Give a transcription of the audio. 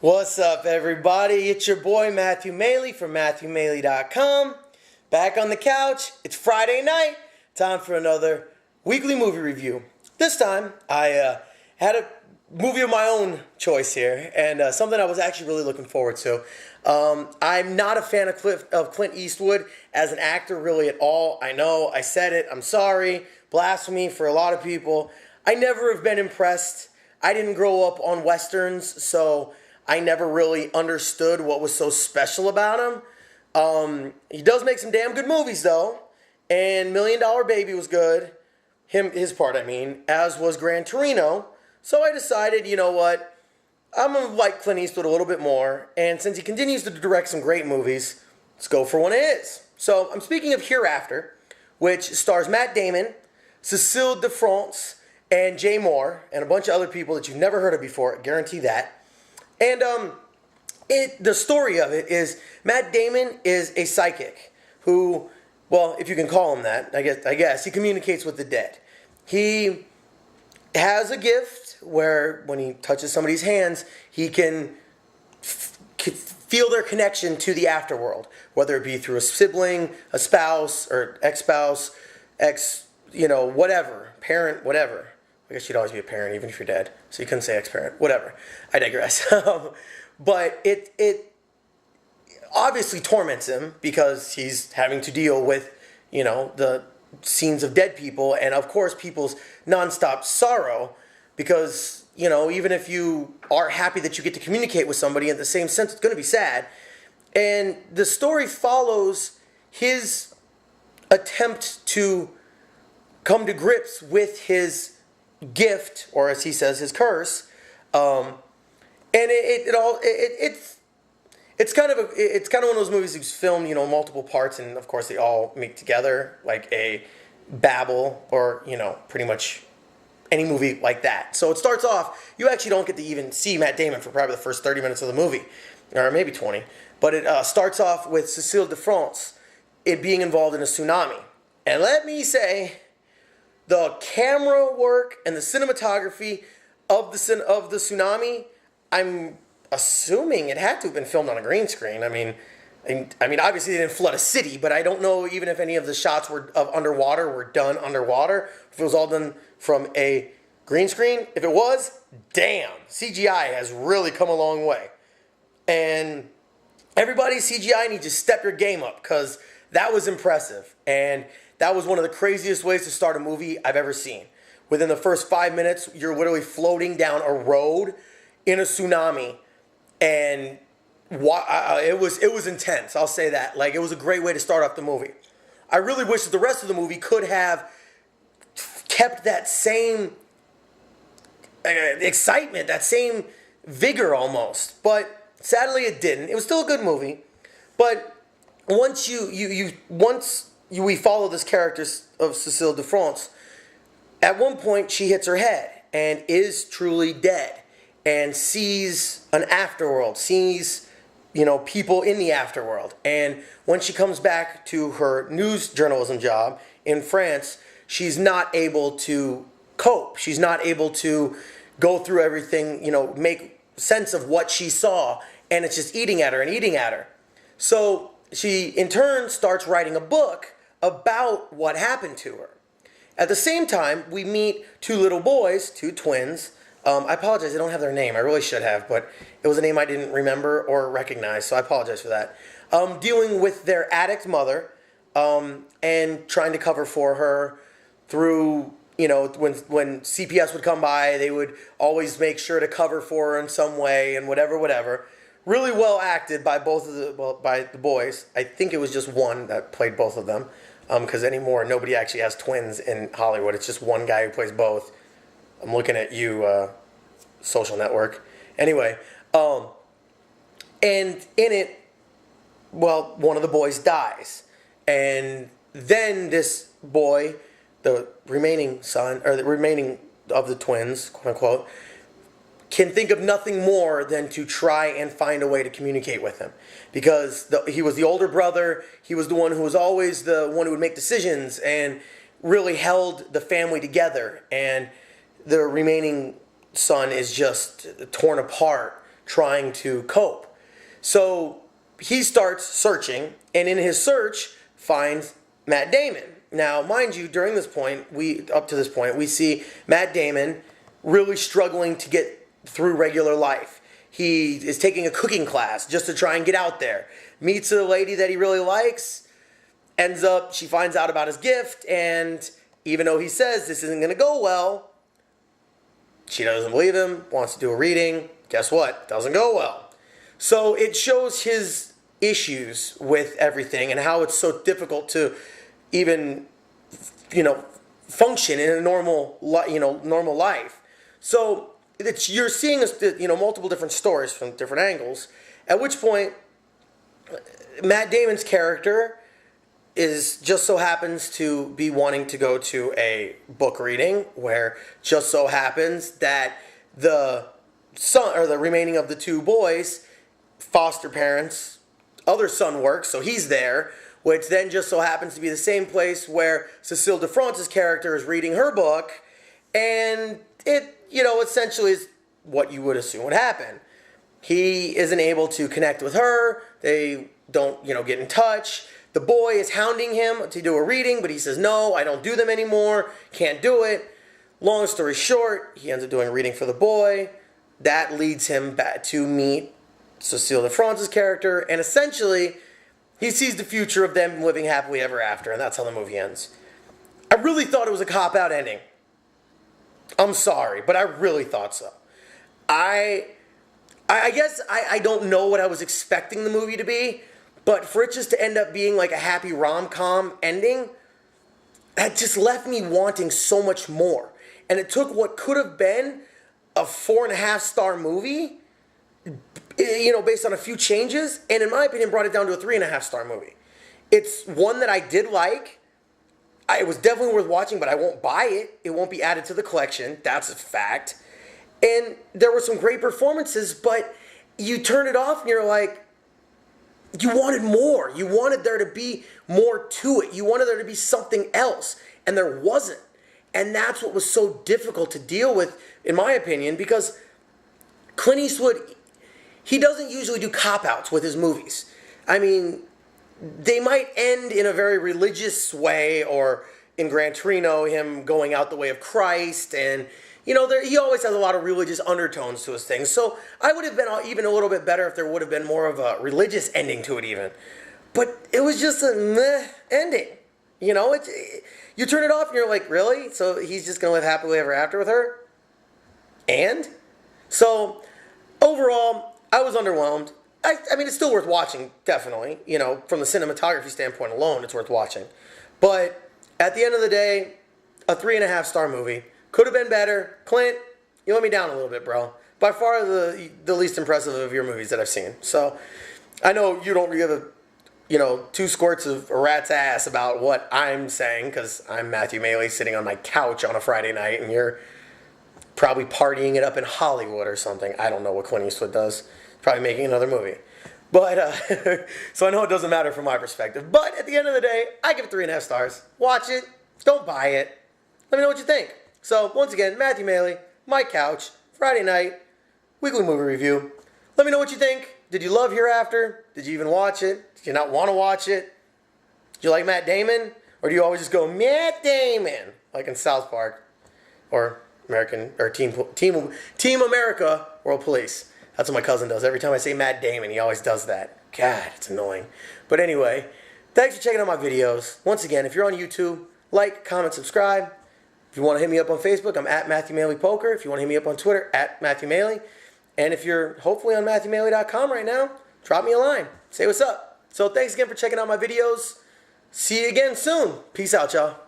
What's up, everybody? It's your boy Matthew Maley from MatthewMaley.com. Back on the couch. It's Friday night. Time for another weekly movie review. This time, I had a movie of my own choice here, and something I was actually really looking forward to. I'm not a fan of Clint Eastwood as an actor really at all. I know, I said it, I'm sorry. Blasphemy for a lot of people. I never have been impressed. I didn't grow up on Westerns, so I never really understood what was so special about him. He does make some damn good movies, though. And Million Dollar Baby was good. His part, I mean. As was Gran Torino. So I decided, you know what? I'm going to like Clint Eastwood a little bit more. And since he continues to direct some great movies, let's go for one of his. So I'm speaking of Hereafter, which stars Matt Damon, Cecile de France, and Mohr, and a bunch of other people that you've never heard of before. I guarantee that. And the story of it is Matt Damon is a psychic who, well, if you can call him that, I guess he communicates with the dead. He has a gift where when he touches somebody's hands, he can feel their connection to the afterworld, whether it be through a sibling, a spouse, or ex-spouse, whatever, parent, whatever. I guess you'd always be a parent, even if you're dead. So you couldn't say ex-parent. Whatever. I digress. But it obviously torments him because he's having to deal with, the scenes of dead people and, of course, people's nonstop sorrow because, even if you are happy that you get to communicate with somebody in the same sense, it's going to be sad. And the story follows his attempt to come to grips with his gift, or as he says, his curse, and it's kind of one of those movies that's filmed, multiple parts, and of course they all meet together like a Babel, or pretty much any movie like that. So it starts off, you actually don't get to even see Matt Damon for probably the first 30 minutes of the movie, or maybe 20, but it starts off with Cecile de France, it being involved in a tsunami, and let me say, the camera work and the cinematography of the tsunami, I'm assuming it had to have been filmed on a green screen. I mean, obviously they didn't flood a city, but I don't know even if any of the shots of underwater were done underwater. If it was all done from a green screen. If it was, damn, CGI has really come a long way. And everybody, CGI needs to step your game up because that was impressive. And that was one of the craziest ways to start a movie I've ever seen. Within the first 5 minutes, you're literally floating down a road in a tsunami, and it was intense. I'll say that. Like, it was a great way to start off the movie. I really wish that the rest of the movie could have kept that same excitement, that same vigor almost, but sadly it didn't. It was still a good movie, but once we follow this character of Cecile de France. At one point, she hits her head and is truly dead and sees an afterworld, sees, people in the afterworld. And when she comes back to her news journalism job in France, she's not able to cope. She's not able to go through everything, make sense of what she saw. And it's just eating at her and eating at her. So she, in turn, starts writing a book about what happened to her. At the same time, we meet two little boys, two twins. I apologize, I don't have their name. I really should have, but it was a name I didn't remember or recognize, so I apologize for that. Dealing with their addict mother and trying to cover for her through, when CPS would come by, they would always make sure to cover for her in some way and whatever. Really well acted by by the boys. I think it was just one that played both of them. Because anymore, nobody actually has twins in Hollywood. It's just one guy who plays both. I'm looking at you, Social Network. Anyway, and in it, one of the boys dies. And then this boy, the remaining son, or the remaining of the twins, quote unquote, can think of nothing more than to try and find a way to communicate with him. Because he was the older brother, he was the one who was always the one who would make decisions and really held the family together. And the remaining son is just torn apart trying to cope. So he starts searching, and in his search finds Matt Damon. Now, mind you, during this point, up to this point, we see Matt Damon really struggling to get through regular life. He is taking a cooking class just to try and get out there. Meets a lady that he really likes. She finds out about his gift, and even though he says this isn't going to go well, she doesn't believe him, wants to do a reading. Guess what? Doesn't go well. So it shows his issues with everything and how it's so difficult to even, function in a normal life. So you're seeing multiple different stories from different angles. At which point, Matt Damon's character just so happens to be wanting to go to a book reading where just so happens that the son or the remaining of the two boys, foster parents, other son works, so he's there, which then just so happens to be the same place where Cecile de France's character is reading her book, and it, essentially is what you would assume would happen. He isn't able to connect with her, they don't, get in touch. The boy is hounding him to do a reading, but he says, no, I don't do them anymore, can't do it. Long story short, he ends up doing a reading for the boy. That leads him back to meet Cecile de France's character, and essentially, he sees the future of them living happily ever after, and that's how the movie ends. I really thought it was a cop-out ending. I'm sorry, but I really thought so. I guess I don't know what I was expecting the movie to be, but for it just to end up being like a happy rom-com ending, that just left me wanting so much more. And it took what could have been a 4.5-star movie, based on a few changes, and in my opinion brought it down to a 3.5-star movie. It's one that I did like. It was definitely worth watching, but I won't buy it. It won't be added to the collection. That's a fact. And there were some great performances, but you turn it off and you're like, you wanted more. You wanted there to be more to it. You wanted there to be something else, and there wasn't. And that's what was so difficult to deal with, in my opinion, because Clint Eastwood, he doesn't usually do cop-outs with his movies. I mean, they might end in a very religious way, or in Gran Torino, him going out the way of Christ, and he always has a lot of religious undertones to his things. So I would have been even a little bit better if there would have been more of a religious ending to it even. But it was just a meh ending. You turn it off and you're like, really? So he's just going to live happily ever after with her? And? So overall, I was underwhelmed. I mean, it's still worth watching, definitely. From the cinematography standpoint alone, it's worth watching. But at the end of the day, a 3.5-star movie. Could have been better. Clint, you let me down a little bit, bro. By far the least impressive of your movies that I've seen. So I know you don't give a 2 squirts of a rat's ass about what I'm saying, because I'm Matthew Maley sitting on my couch on a Friday night, and you're probably partying it up in Hollywood or something. I don't know what Clint Eastwood does. Probably making another movie. But so I know it doesn't matter from my perspective. But at the end of the day, I give it 3.5 stars. Watch it. Don't buy it. Let me know what you think. So, once again, Matthew Maley, my couch, Friday night, weekly movie review. Let me know what you think. Did you love Hereafter? Did you even watch it? Did you not want to watch it? Do you like Matt Damon? Or do you always just go, Matt Damon? Like in South Park. Or Team America World Police. That's what my cousin does. Every time I say Matt Damon, he always does that. God, it's annoying. But anyway, thanks for checking out my videos. Once again, if you're on YouTube, like, comment, subscribe. If you want to hit me up on Facebook, I'm at Matthew Maley Poker. If you want to hit me up on Twitter, at Matthew Maley. And if you're hopefully on MatthewMaley.com right now, drop me a line. Say what's up. So thanks again for checking out my videos. See you again soon. Peace out, y'all.